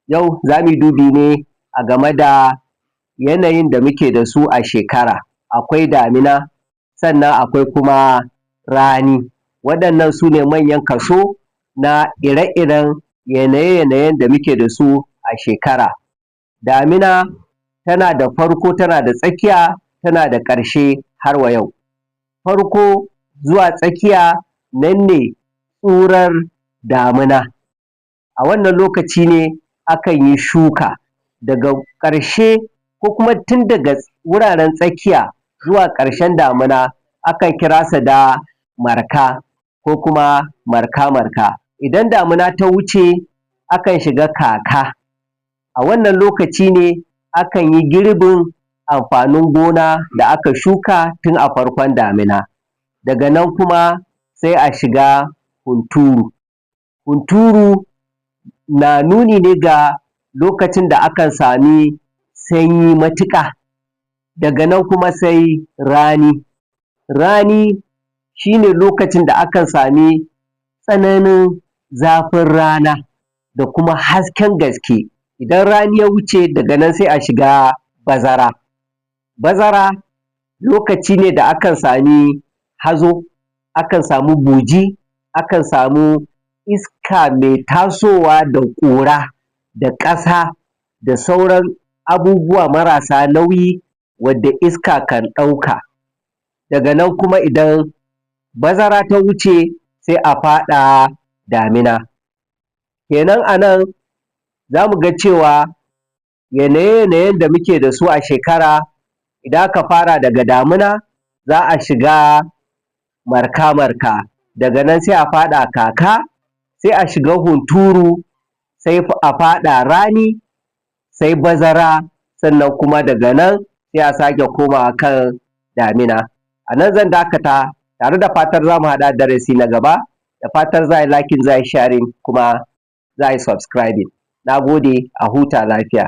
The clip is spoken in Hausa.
Yau za mu yi dubi ne a game da yanayin da muke da su a shekara. Akwai damina, sannan akwai kuma rani. Waɗannan su ne manyan kaso na ire-iren yanaye-yanayen da muke da su a shekara. Damina tana da farko, tana da tsakiya, tana da ƙarshe har wa yau. Farko zuwa tsakiya nan ne tsurar damina, a wannan lokaci ne akan yi shuka, daga ƙarshe ko kuma tun daga wuraren tsakiya zuwa ƙarshen damina akan kira sa da marka ko kuma marka-marka. Idan damina ta wuce akan shiga kaka, a wannan lokaci ne akan yi girbin amfanin gona da aka shuka tun a farkon damina. Daga nan kuma sai a shiga hunturu. Hunturu na nuni ne ga lokacin da akan sami sanyi matuƙa, daga nan kuma sai rani. Rani shi ne lokacin da akan sami tsananin zafin rana da kuma hasken gaske. Idan rani ya wuce daga nan sai a shiga bazara. Bazara lokaci ne da akan sami hazo, akan samu buji, akan samu iska mai tasowa da ƙura da ƙasa da sauran abubuwa marasa nauyi wadda iska kan ɗauka. Daga nan kuma idan bazara ta wuce sai a faɗa damina. Kenan a nan za mu ga cewa yanaye-yanayen da muke da su a shekara, idan aka fara daga damina za a shiga marka-marka, daga nan sai a faɗa kaka, sai a shiga hunturu, sai a faɗa rani, sai bazara, sannan kuma daga nan sai a sake komawa kan damina. A nan zan dakata, tare da fatan za mu haɗu a darasi na gaba, da fatan za a yi liking, za a yi sharing, kuma za a yi subscribing. Na gode, a huta lafiya.